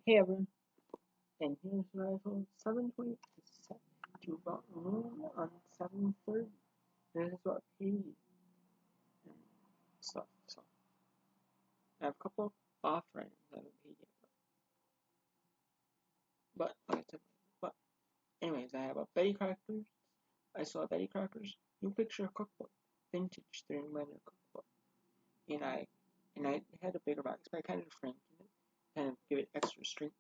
Hey everyone, and here's rifle 720 set to about noon on 7:30. This is what paid and stuff. So I have a couple of offerings that haven't paid yet, but like I said, but anyways, I have a Betty Crockers. I saw Betty Crockers new picture cookbook, vintage 3-liner cookbook, and I had a bigger box, but I kind of shrank it, kind of give it extra strength,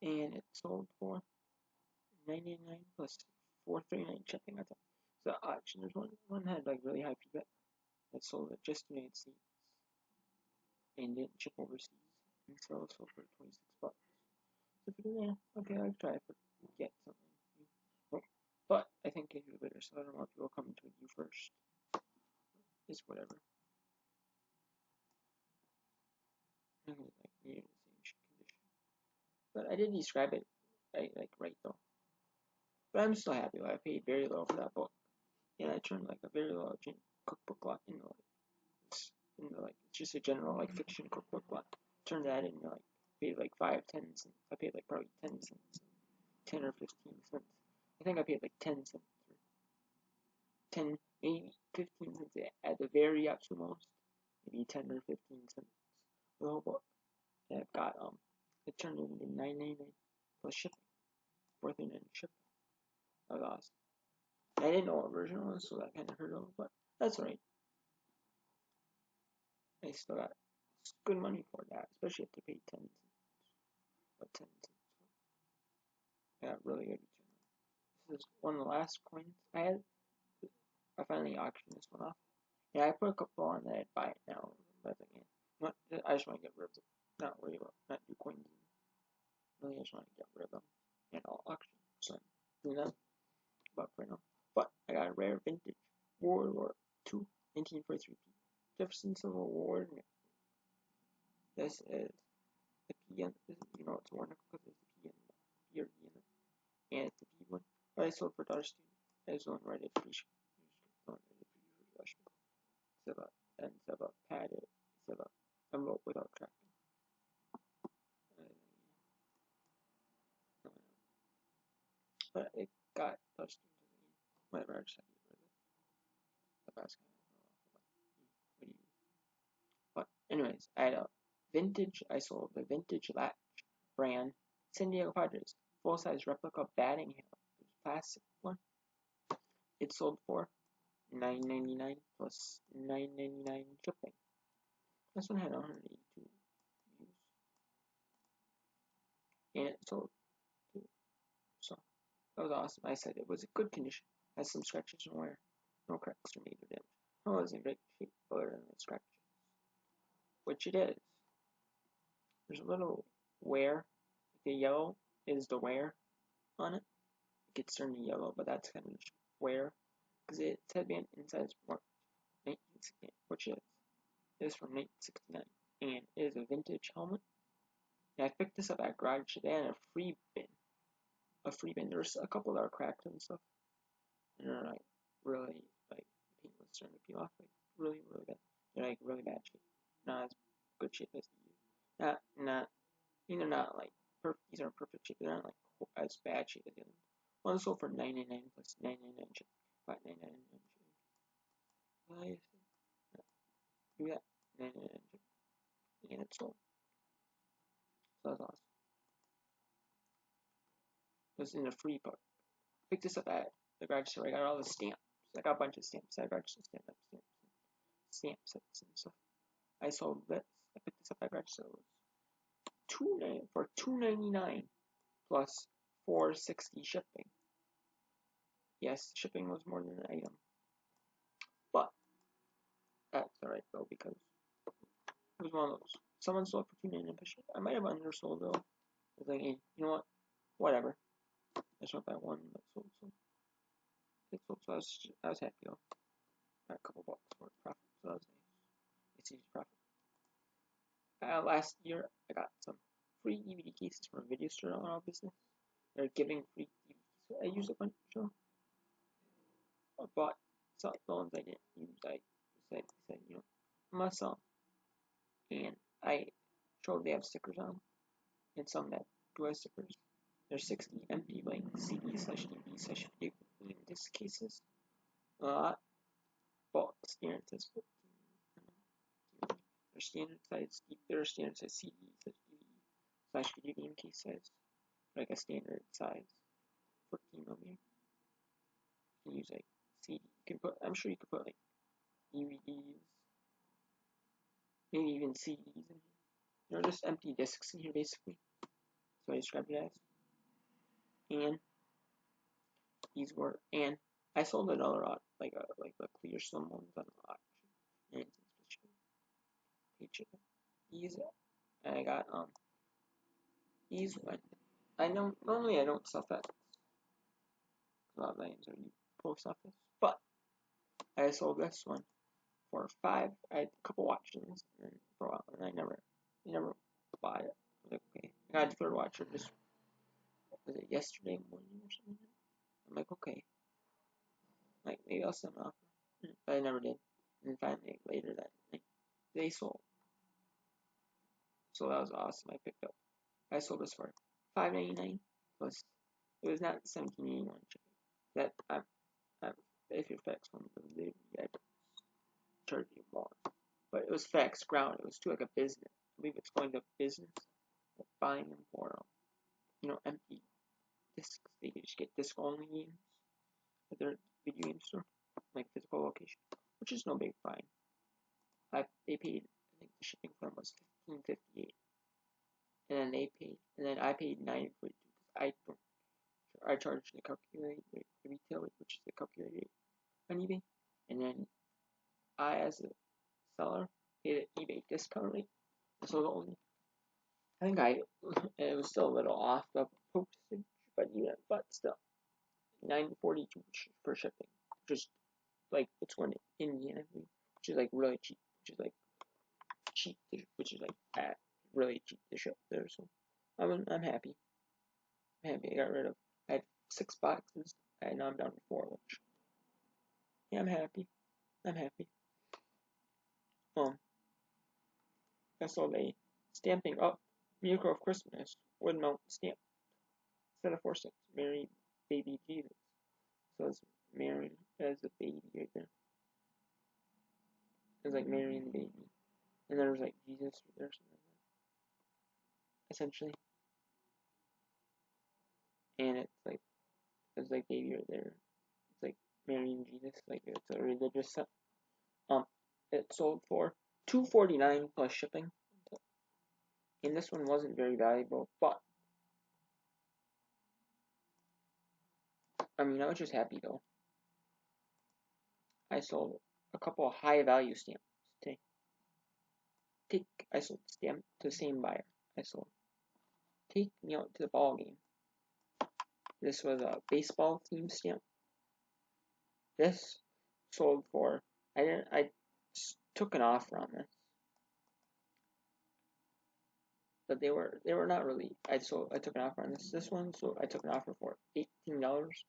and it sold for $9.99 plus $4.39 shipping. It's the auction. There's one had like really high feedback that sold it just in the United States and didn't ship overseas, and so it sold for $26. So if you're okay, I'll try to get something. Oh, but I think it's a better, so I don't want people coming to you first. It's whatever. I think like near the same condition, but I did describe it right though. But I'm still happy. I paid very low for that book, and I turned like a very low cookbook lot into like it's just a general like fiction cookbook lot. Turned that into like paid like 5-10 cents. I paid like probably 10 cents, 10 or 15 cents. I think I paid like 10 cents or 10, maybe 15 cents at the very absolute most. Maybe 10 or 15 cents for the whole book. And I've got it turned into $9.99 plus shipping, $4.39 shipping. That was awesome. I didn't know what version it was, so that kind of hurt a little, but that's alright. I still got good money for that, especially if they paid 10 cents. But 10 cents. I got really good return. This is one of the last coins I had. I finally auctioned this one off. Yeah, I put a couple on that I'd buy it now. But again, I just want to get rid of them. Not worry about not do coins. Really, I just want to get rid of them. And I'll auction. So I'm doing that. But for now. But I got a rare vintage World War II 1943 Jefferson Civil War. This is the P in it. You know it's worn because it's the P in it. And it's the P one. But I sold for $1. I just don't write it free. Instead of a padded, instead of envelope without tracking. But it got touched into whatever. I just had to get rid of it. The basket. What do you? But anyways, I had a vintage. I sold the vintage latch brand San Diego Padres full size replica batting hammer, plastic one. It sold for $9.99 plus $9.99 shipping. This one had 182 views, and it sold too. So that was awesome. I said it was a good condition. Has some scratches and wear, no cracks or major damage. It was in great shape, other than the scratches, which it is. There's a little wear. The yellow is the wear on it. It gets turned to yellow, but that's kind of wear because its headband inside is from 1969, which is from 1969, and it is a vintage helmet. And I picked this up at garage today in a free bin. There's a couple that are cracked and stuff, and they're like really like paint was starting to peel off, like really bad. They're like really bad shape, not as good shape as these. Not like perfect. These aren't perfect shape. They're not like as bad shape as the other ones. One sold for $9.99 plus $9.99 shipping. $5.99 shipping. Do that. $9.99 shipping, and it sold. So that's awesome. It was in a free book. Picked this up at the garage sale. I got all the stamps. I got a bunch of stamps. I got stamp sets and stuff. I sold this. I picked this up at garage sale. It was for $2.99 plus $4.60 shipping. Yes, shipping was more than an item, but that's alright though because it was one of those. Someone sold for $2.99 plus shipping. I might have undersold though. I was like, hey, you know what? Whatever. I just went by one that sold. So it sold. So I was happy though. Got a couple bucks for profit, so that was nice. It's easy profit. Last year, I got some free DVD cases from a video store on our business. They're giving free DVD cases. I used a bunch of them. I bought some the ones I didn't use. I said, you know, I'm gonna sell them. And I show they have stickers on, and some that do have stickers. There's 60 empty like CD/DVD/video game disc cases. Bulk standard says 14. Their standard size CD/DVD/video game case size, like a standard size, 14mm. You can use like CD. You can put. I'm sure you could put like DVDs, maybe even CDs in here. They're just empty discs in here basically. So I described it as. And these were, and I sold another like the clear slim ones on auction. And these, and I got these went. I know normally I don't sell that. A lot of names are post office, but I sold this one for $5. I had a couple watches and for a while, and I never bought it. I was like, okay, I got a third watch just was it yesterday morning or something? I'm like, okay, like maybe I'll send an offer, but I never did. And finally, later that night, they sold. So that was awesome. I sold this for $5.99 plus. It was not $17.81 shipping. That if you're FedEx home delivery, I charge you more. But it was FedEx ground. It was to like a business. I believe it's going to business, like buying them for empty discs. They could just get disc only games at their video game store, like physical location, which is no big fine. They paid, I think the shipping for them was $15.58, and then I paid $9.42 because I charged the calculator, the retail rate, which is the calculator rate on eBay, and then I, as a seller, paid an eBay discount rate. So the only, I think it was still a little off the postage, but still, $9.42 for shipping, just like it's going to Indiana, which is like really cheap, which is like really cheap to ship there. So I'm happy. I got rid of. I had 6 boxes, and now I'm down to 4. Which, yeah, I'm happy. I sold a Stamping Up Miracle of Christmas wood mount stamp instead of 4 stamps. Mary Baby Jesus. So it's Mary as a baby right there. It's like Mary and the baby. And there was like Jesus or something like that. Essentially. And it's like baby right there. It's like Mary and Jesus. Like it's a religious set. It sold for $2.49 plus shipping. And this one wasn't very valuable, but I mean, I was just happy though. I sold a couple of high value stamps. I sold stamp to the same buyer. I sold Take Me Out to the Ball Game. This was a baseball theme stamp. This sold for, I took an offer on this, but they were not really. I took an offer on this one, so I took an offer for $18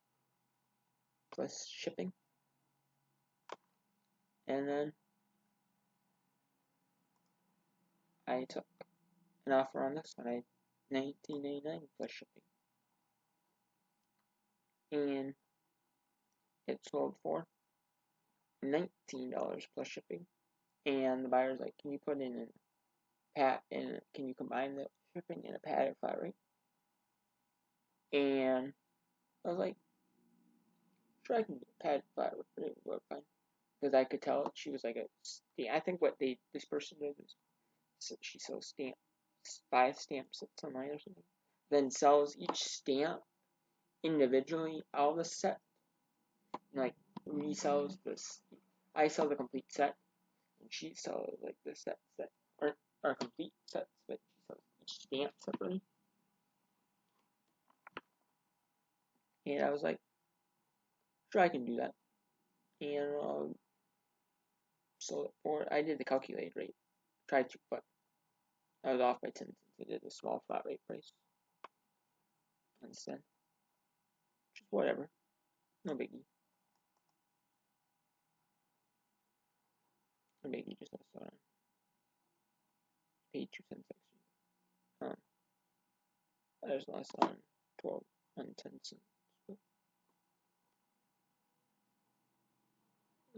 plus shipping, and then I took an offer on this one. I $19.99 plus shipping, and it sold for $19 plus shipping. And the buyer's like, can you put in can you combine the shipping and a padded flat rate? And I was like, sure, I can do a padded flat rate, work fine. Because I could tell she was like I think what this person did is she sells stamps, 5 stamps online or something, then sells each stamp individually out of the set, and like resells this. I sell the complete set, and she sells like the set or complete sets, but she sells each stamp separately. And I was like, sure, I can do that. And so I did the calculated rate, tried to, but I was off by 10 cents. I did a small flat rate price instead. Just whatever, no biggie. No biggie, just a soda. Paid 2 cents extra. There's less on 12 and 10 cents.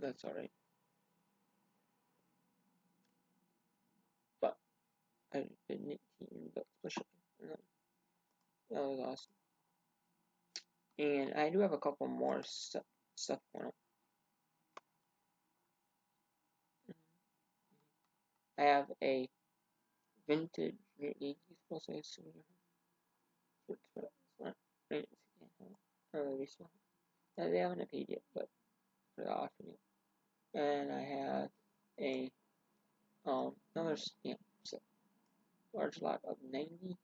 That's alright. But I did 18 bucks plus shipping. That was awesome. And I do have a couple more stuff going on. I have a vintage 80s plus I assume. They haven't paid yet, but for the offering. And I have a another stamp set, large lot of 90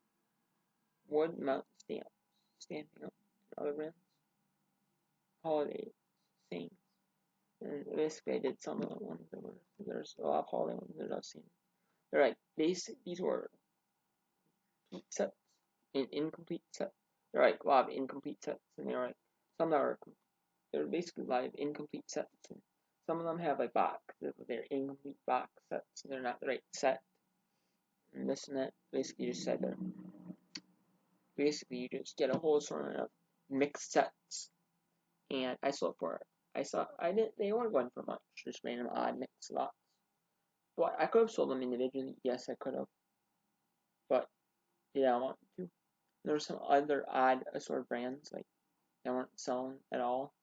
wood mount stamps, stamping up and other brands, holiday things. And basically, I did some of the ones that were there's a lot of holiday ones that I've seen. They're like these were complete sets and incomplete sets. They're like a lot of incomplete sets, and they're like some that are they're basically a lot of incomplete sets. And some of them have like box, they're incomplete box sets, and they're not the right set. And this and that. Basically, you just said there. Basically, you just get a whole assortment of mixed sets, and I sold for it. They weren't going for much, just random odd mixed lots. But I could have sold them individually. Yes, I could have, but did I want to? There were some other odd assorted brands like they weren't selling at all.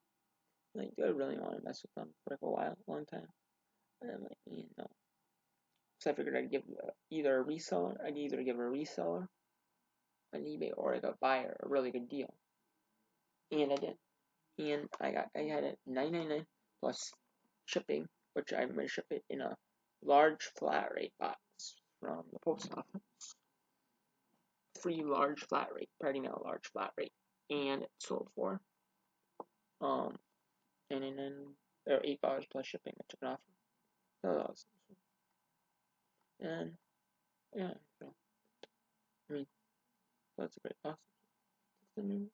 Like, do I really want to mess with them for like a long time? And I'm like, no. So I figured I'd give either a reseller. I'd either give a reseller on eBay or like a buyer a really good deal, and I did. And I had it $9.99 plus shipping, which I'm gonna ship it in a large flat rate box from the post office. Free large flat rate, already now large flat rate, and it sold for $9.99 or $8 plus shipping. I took it off. That was awesome. And yeah, so, I mean that's a great awesome.